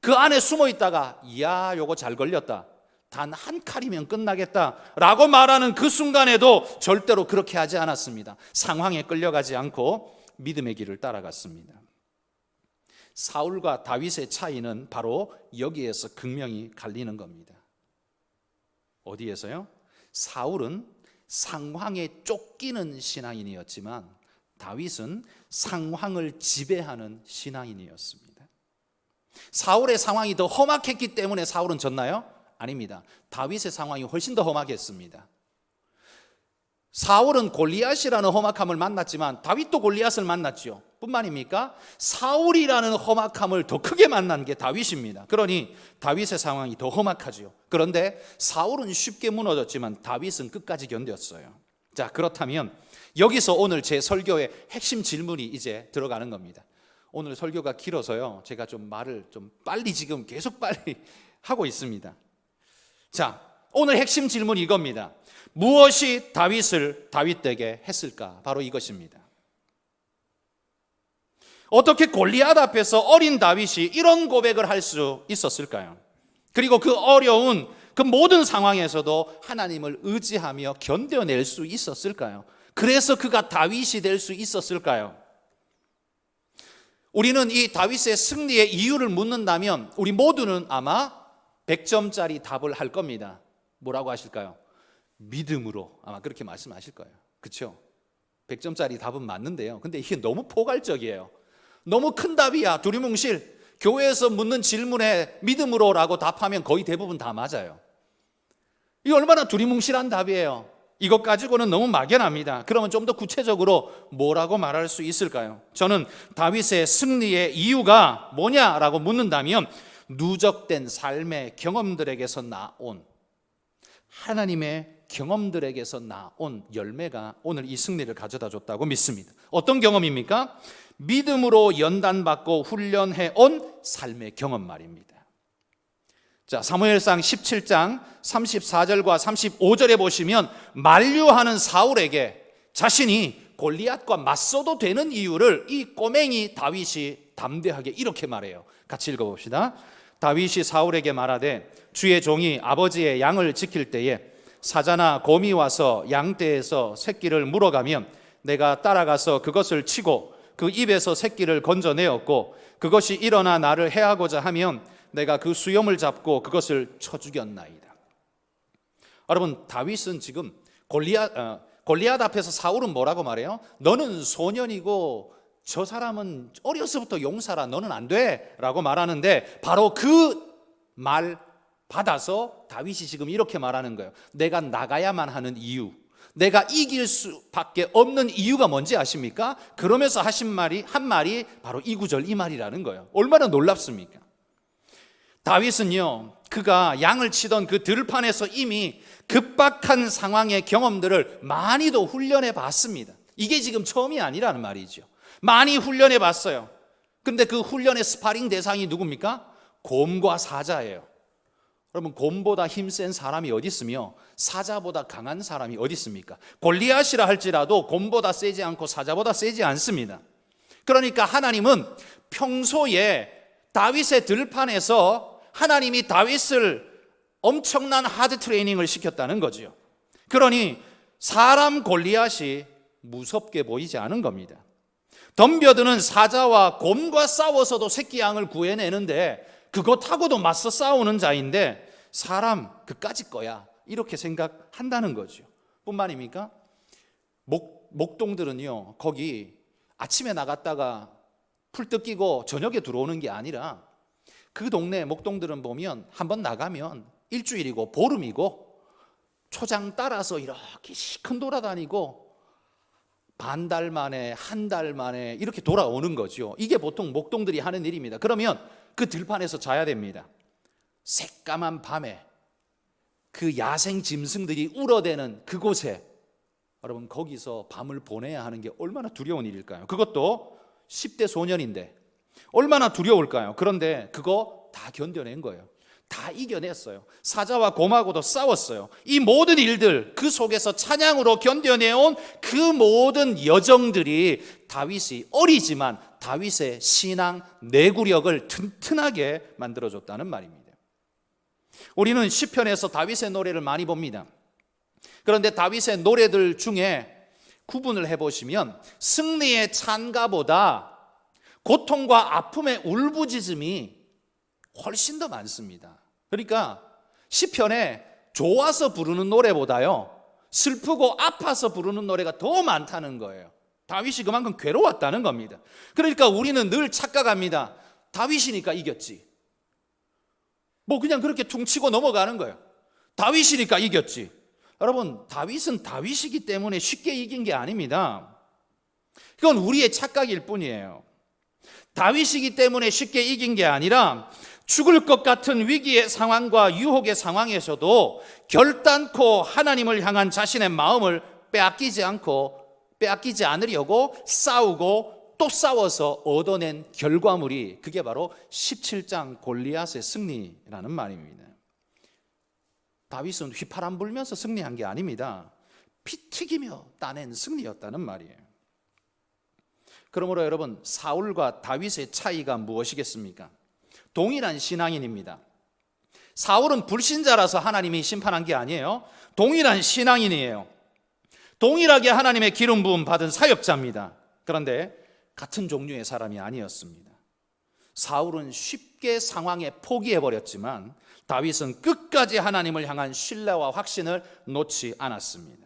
그 안에 숨어 있다가 이야 요거 잘 걸렸다, 단 한 칼이면 끝나겠다 라고 말하는 그 순간에도 절대로 그렇게 하지 않았습니다. 상황에 끌려가지 않고 믿음의 길을 따라갔습니다. 사울과 다윗의 차이는 바로 여기에서 극명히 갈리는 겁니다. 어디에서요? 사울은 상황에 쫓기는 신앙인이었지만 다윗은 상황을 지배하는 신앙인이었습니다. 사울의 상황이 더 험악했기 때문에 사울은 졌나요? 아닙니다. 다윗의 상황이 훨씬 더 험악했습니다. 사울은 골리앗이라는 험악함을 만났지만 다윗도 골리앗을 만났죠. 뿐만입니까? 사울이라는 험악함을 더 크게 만난 게 다윗입니다. 그러니 다윗의 상황이 더 험악하죠. 그런데 사울은 쉽게 무너졌지만 다윗은 끝까지 견뎠어요. 자, 그렇다면 여기서 오늘 제 설교의 핵심 질문이 이제 들어가는 겁니다. 오늘 설교가 길어서요, 제가 좀 말을 좀 빨리 지금 계속 빨리 하고 있습니다. 자, 오늘 핵심 질문이 이겁니다. 무엇이 다윗을 다윗되게 했을까? 바로 이것입니다. 어떻게 골리앗 앞에서 어린 다윗이 이런 고백을 할 수 있었을까요? 그리고 그 어려운 그 모든 상황에서도 하나님을 의지하며 견뎌낼 수 있었을까요? 그래서 그가 다윗이 될 수 있었을까요? 우리는 이 다윗의 승리의 이유를 묻는다면 우리 모두는 아마 100점짜리 답을 할 겁니다. 뭐라고 하실까요? 믿음으로, 아마 그렇게 말씀하실 거예요. 그렇죠? 100점짜리 답은 맞는데요, 근데 이게 너무 포괄적이에요. 너무 큰 답이야. 두리뭉실 교회에서 묻는 질문에 믿음으로라고 답하면 거의 대부분 다 맞아요. 이게 얼마나 두리뭉실한 답이에요. 이것 가지고는 너무 막연합니다. 그러면 좀 더 구체적으로 뭐라고 말할 수 있을까요? 저는 다윗의 승리의 이유가 뭐냐라고 묻는다면 누적된 삶의 경험들에게서 나온, 하나님의 경험들에게서 나온 열매가 오늘 이 승리를 가져다 줬다고 믿습니다. 어떤 경험입니까? 믿음으로 연단받고 훈련해온 삶의 경험 말입니다. 자, 사무엘상 17장 34절과 35절에 보시면 만류하는 사울에게 자신이 골리앗과 맞서도 되는 이유를 이 꼬맹이 다윗이 담대하게 이렇게 말해요. 같이 읽어봅시다. 다윗이 사울에게 말하되 주의 종이 아버지의 양을 지킬 때에 사자나 곰이 와서 양떼에서 새끼를 물어가면 내가 따라가서 그것을 치고 그 입에서 새끼를 건져내었고 그것이 일어나 나를 해하고자 하면 내가 그 수염을 잡고 그것을 쳐 죽였나이다. 여러분, 다윗은 지금 골리앗 앞에서 사울은 뭐라고 말해요? 너는 소년이고 저 사람은 어려서부터 용사라, 너는 안 돼 라고 말하는데 바로 그 말 받아서 다윗이 지금 이렇게 말하는 거예요. 내가 나가야만 하는 이유, 내가 이길 수밖에 없는 이유가 뭔지 아십니까? 그러면서 한 말이 바로 이 구절 이 말이라는 거예요. 얼마나 놀랍습니까? 다윗은요, 그가 양을 치던 그 들판에서 이미 급박한 상황의 경험들을 많이도 훈련해 봤습니다. 이게 지금 처음이 아니라는 말이죠. 많이 훈련해 봤어요. 근데 그 훈련의 스파링 대상이 누굽니까? 곰과 사자예요. 여러분, 곰보다 힘센 사람이 어디 있으며 사자보다 강한 사람이 어디 있습니까? 골리앗이라 할지라도 곰보다 세지 않고 사자보다 세지 않습니다. 그러니까 하나님은 평소에 다윗의 들판에서 하나님이 다윗을 엄청난 하드 트레이닝을 시켰다는 거죠. 그러니 사람 골리앗이 무섭게 보이지 않은 겁니다. 덤벼드는 사자와 곰과 싸워서도 새끼 양을 구해내는데 그것하고도 맞서 싸우는 자인데 사람 그까짓 거야 이렇게 생각한다는 거죠. 뿐만입니까? 목동들은요, 거기 아침에 나갔다가 풀 뜯기고 저녁에 들어오는 게 아니라 그 동네 목동들은 보면 한번 나가면 일주일이고 보름이고 초장 따라서 이렇게 시큰 돌아다니고 반달 만에 한 달 만에 이렇게 돌아오는 거죠. 이게 보통 목동들이 하는 일입니다. 그러면 그 들판에서 자야 됩니다. 새까만 밤에 그 야생 짐승들이 울어대는 그곳에 여러분, 거기서 밤을 보내야 하는 게 얼마나 두려운 일일까요? 그것도 10대 소년인데 얼마나 두려울까요? 그런데 그거 다 견뎌낸 거예요. 다 이겨냈어요. 사자와 곰하고도 싸웠어요. 이 모든 일들, 그 속에서 찬양으로 견뎌내온 그 모든 여정들이 다윗이 어리지만 다윗의 신앙 내구력을 튼튼하게 만들어줬다는 말입니다. 우리는 시편에서 다윗의 노래를 많이 봅니다. 그런데 다윗의 노래들 중에 구분을 해보시면 승리의 찬가보다 고통과 아픔의 울부짖음이 훨씬 더 많습니다. 그러니까 시편에 좋아서 부르는 노래보다요, 슬프고 아파서 부르는 노래가 더 많다는 거예요. 다윗이 그만큼 괴로웠다는 겁니다. 그러니까 우리는 늘 착각합니다. 다윗이니까 이겼지. 뭐 그냥 그렇게 퉁치고 넘어가는 거예요. 다윗이니까 이겼지. 여러분, 다윗은 다윗이기 때문에 쉽게 이긴 게 아닙니다. 그건 우리의 착각일 뿐이에요. 다윗이기 때문에 쉽게 이긴 게 아니라 죽을 것 같은 위기의 상황과 유혹의 상황에서도 결단코 하나님을 향한 자신의 마음을 빼앗기지 않으려고 싸우고 또 싸워서 얻어낸 결과물이, 그게 바로 17장 골리앗의 승리라는 말입니다. 다윗은 휘파람 불면서 승리한 게 아닙니다. 피 튀기며 따낸 승리였다는 말이에요. 그러므로 여러분, 사울과 다윗의 차이가 무엇이겠습니까? 동일한 신앙인입니다. 사울은 불신자라서 하나님이 심판한 게 아니에요. 동일한 신앙인이에요. 동일하게 하나님의 기름 부음 받은 사역자입니다. 그런데 같은 종류의 사람이 아니었습니다. 사울은 쉽게 상황에 포기해버렸지만 다윗은 끝까지 하나님을 향한 신뢰와 확신을 놓지 않았습니다.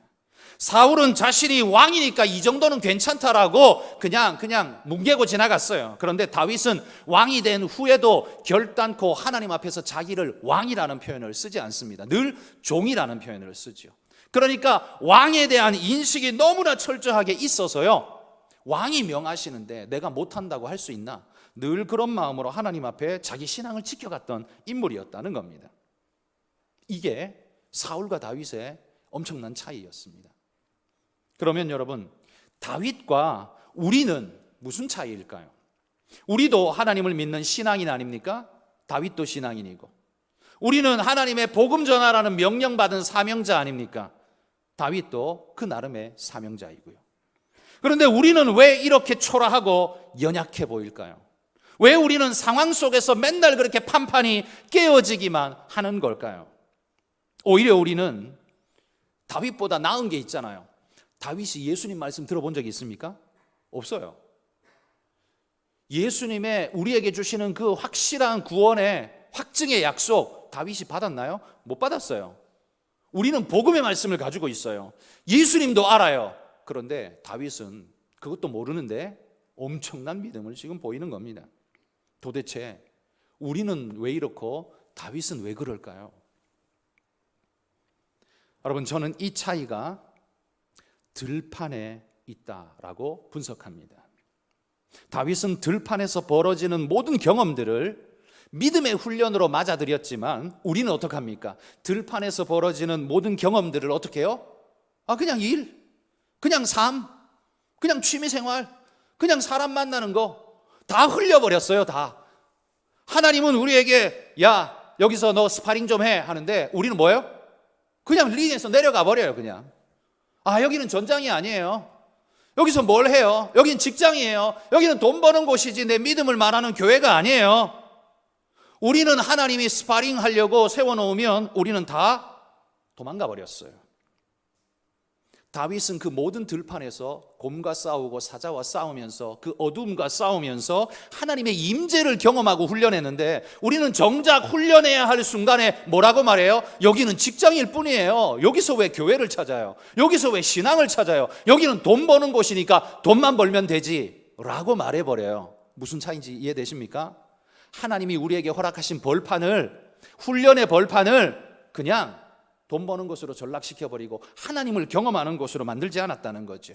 사울은 자신이 왕이니까 이 정도는 괜찮다라고 그냥 뭉개고 지나갔어요. 그런데 다윗은 왕이 된 후에도 결단코 하나님 앞에서 자기를 왕이라는 표현을 쓰지 않습니다. 늘 종이라는 표현을 쓰죠. 그러니까 왕에 대한 인식이 너무나 철저하게 있어서요, 왕이 명하시는데 내가 못한다고 할 수 있나? 늘 그런 마음으로 하나님 앞에 자기 신앙을 지켜갔던 인물이었다는 겁니다. 이게 사울과 다윗의 엄청난 차이였습니다. 그러면 여러분, 다윗과 우리는 무슨 차이일까요? 우리도 하나님을 믿는 신앙인 아닙니까? 다윗도 신앙인이고, 우리는 하나님의 복음 전하라는 명령받은 사명자 아닙니까? 다윗도 그 나름의 사명자이고요. 그런데 우리는 왜 이렇게 초라하고 연약해 보일까요? 왜 우리는 상황 속에서 맨날 그렇게 판판이 깨어지기만 하는 걸까요? 오히려 우리는 다윗보다 나은 게 있잖아요. 다윗이 예수님 말씀 들어본 적이 있습니까? 없어요. 예수님의 우리에게 주시는 그 확실한 구원의 확증의 약속, 다윗이 받았나요? 못 받았어요. 우리는 복음의 말씀을 가지고 있어요. 예수님도 알아요. 그런데 다윗은 그것도 모르는데 엄청난 믿음을 지금 보이는 겁니다. 도대체 우리는 왜 이렇고 다윗은 왜 그럴까요? 여러분, 저는 이 차이가 들판에 있다라고 분석합니다. 다윗은 들판에서 벌어지는 모든 경험들을 믿음의 훈련으로 맞아들였지만 우리는 어떡합니까? 들판에서 벌어지는 모든 경험들을 어떻게 해요? 그냥 일, 그냥 삶, 그냥 취미생활, 그냥 사람 만나는 거 다 흘려버렸어요. 다. 하나님은 우리에게 야, 여기서 너 스파링 좀 해 하는데 우리는 뭐예요? 그냥 링에서 내려가 버려요. 그냥. 여기는 전장이 아니에요. 여기서 뭘 해요? 여기는 직장이에요. 여기는 돈 버는 곳이지 내 믿음을 말하는 교회가 아니에요. 우리는 하나님이 스파링 하려고 세워놓으면 우리는 다 도망가 버렸어요. 다윗은 그 모든 들판에서 곰과 싸우고 사자와 싸우면서 그 어둠과 싸우면서 하나님의 임재를 경험하고 훈련했는데 우리는 정작 훈련해야 할 순간에 뭐라고 말해요? 여기는 직장일 뿐이에요. 여기서 왜 교회를 찾아요? 여기서 왜 신앙을 찾아요? 여기는 돈 버는 곳이니까 돈만 벌면 되지 라고 말해버려요. 무슨 차이인지 이해되십니까? 하나님이 우리에게 허락하신 벌판을, 훈련의 벌판을 그냥 돈 버는 곳으로 전락시켜버리고 하나님을 경험하는 곳으로 만들지 않았다는 거죠.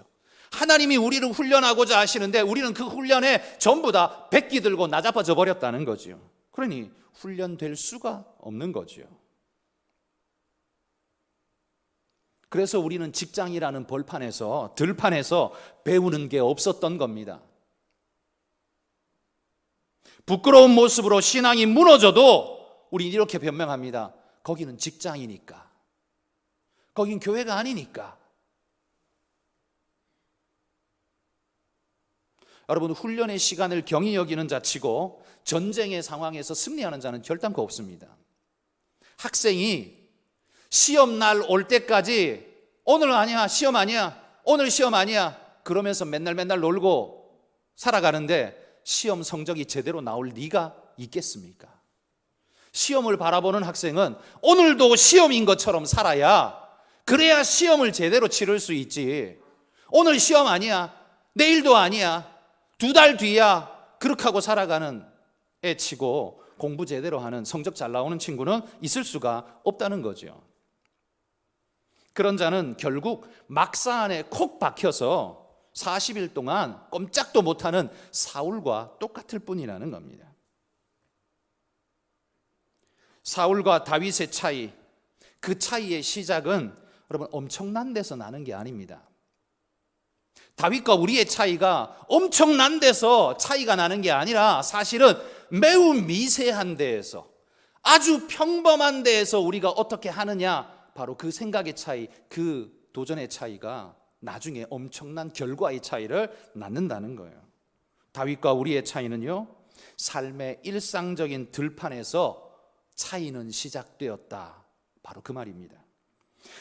하나님이 우리를 훈련하고자 하시는데 우리는 그 훈련에 전부 다 백기 들고 나자빠져 버렸다는 거죠. 그러니 훈련될 수가 없는 거죠. 그래서 우리는 직장이라는 벌판에서, 들판에서 배우는 게 없었던 겁니다. 부끄러운 모습으로 신앙이 무너져도 우리 이렇게 변명합니다. 거기는 직장이니까. 거긴 교회가 아니니까. 여러분, 훈련의 시간을 경히 여기는 자치고 전쟁의 상황에서 승리하는 자는 결단코 없습니다. 학생이 시험 날 올 때까지 오늘 아니야, 시험 아니야, 오늘 시험 아니야 그러면서 맨날 놀고 살아가는데 시험 성적이 제대로 나올 리가 있겠습니까? 시험을 바라보는 학생은 오늘도 시험인 것처럼 살아야, 그래야 시험을 제대로 치를 수 있지. 오늘 시험 아니야, 내일도 아니야, 2달 뒤야, 그렇게 하고 살아가는 애 치고 공부 제대로 하는, 성적 잘 나오는 친구는 있을 수가 없다는 거죠. 그런 자는 결국 막사 안에 콕 박혀서 40일 동안 꼼짝도 못하는 사울과 똑같을 뿐이라는 겁니다. 사울과 다윗의 차이, 그 차이의 시작은 여러분 엄청난 데서 나는 게 아닙니다. 다윗과 우리의 차이가 엄청난 데서 차이가 나는 게 아니라 사실은 매우 미세한 데에서, 아주 평범한 데에서 우리가 어떻게 하느냐, 바로 그 생각의 차이, 그 도전의 차이가 나중에 엄청난 결과의 차이를 낳는다는 거예요. 다윗과 우리의 차이는요, 삶의 일상적인 들판에서 차이는 시작되었다, 바로 그 말입니다.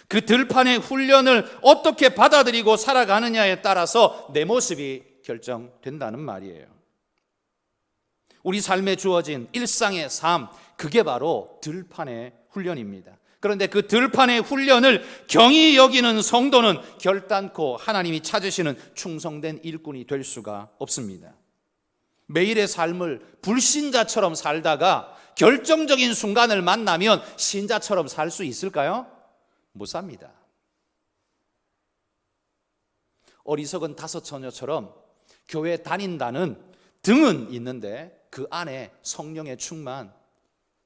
그 들판의 훈련을 어떻게 받아들이고 살아가느냐에 따라서 내 모습이 결정된다는 말이에요. 우리 삶에 주어진 일상의 삶, 그게 바로 들판의 훈련입니다. 그런데 그 들판의 훈련을 경히 여기는 성도는 결단코 하나님이 찾으시는 충성된 일꾼이 될 수가 없습니다. 매일의 삶을 불신자처럼 살다가 결정적인 순간을 만나면 신자처럼 살 수 있을까요? 못 삽니다. 어리석은 5 처녀처럼 교회 다닌다는 등은 있는데 그 안에 성령의 충만,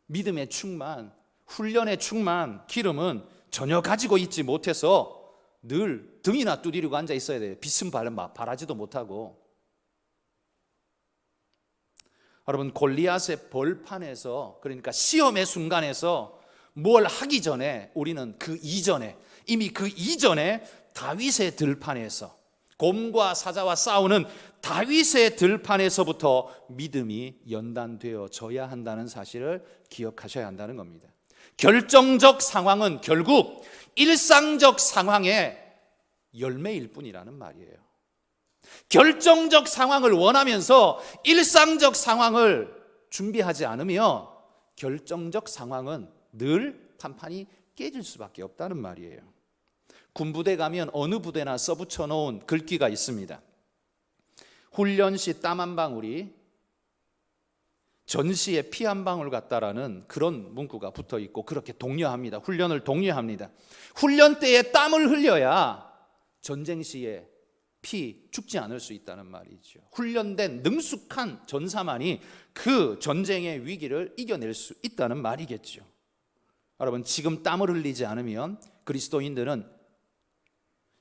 믿음의 충만, 훈련의 충만, 기름은 전혀 가지고 있지 못해서 늘 등이나 두드리고 앉아 있어야 돼요. 빛은 바라지도 못하고. 여러분, 골리앗의 벌판에서, 그러니까 시험의 순간에서 뭘 하기 전에, 우리는 그 이전에, 이미 그 이전에 다윗의 들판에서, 곰과 사자와 싸우는 다윗의 들판에서부터 믿음이 연단되어져야 한다는 사실을 기억하셔야 한다는 겁니다. 결정적 상황은 결국 일상적 상황의 열매일 뿐이라는 말이에요. 결정적 상황을 원하면서 일상적 상황을 준비하지 않으면 결정적 상황은 늘 판판이 깨질 수밖에 없다는 말이에요. 군부대 가면 어느 부대나 써붙여 놓은 글귀가 있습니다. 훈련 시 땀 한 방울이 전시에 피 한 방울 같다라는 그런 문구가 붙어 있고, 그렇게 독려합니다. 훈련을 독려합니다. 훈련 때에 땀을 흘려야 전쟁 시에 죽지 않을 수 있다는 말이죠. 훈련된 능숙한 전사만이 그 전쟁의 위기를 이겨낼 수 있다는 말이겠죠. 여러분, 지금 땀을 흘리지 않으면 그리스도인들은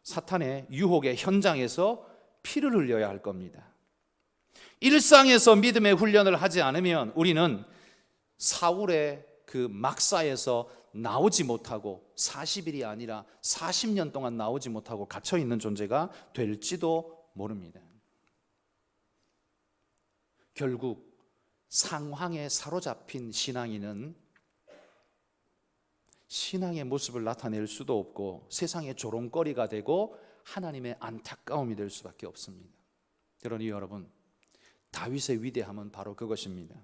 사탄의 유혹의 현장에서 피를 흘려야 할 겁니다. 일상에서 믿음의 훈련을 하지 않으면 우리는 사울의 그 막사에서 나오지 못하고 40일이 아니라 40년 동안 나오지 못하고 갇혀 있는 존재가 될지도 모릅니다. 결국 상황에 사로잡힌 신앙인은 신앙의 모습을 나타낼 수도 없고 세상의 조롱거리가 되고 하나님의 안타까움이 될 수밖에 없습니다. 그러니 여러분, 다윗의 위대함은 바로 그것입니다.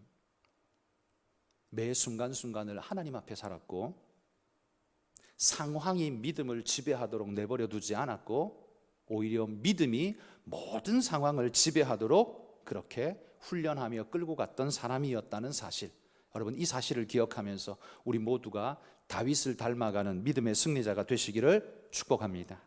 매 순간순간을 하나님 앞에 살았고 상황이 믿음을 지배하도록 내버려 두지 않았고 오히려 믿음이 모든 상황을 지배하도록 그렇게 훈련하며 끌고 갔던 사람이었다는 사실, 여러분 이 사실을 기억하면서 우리 모두가 다윗을 닮아가는 믿음의 승리자가 되시기를 축복합니다.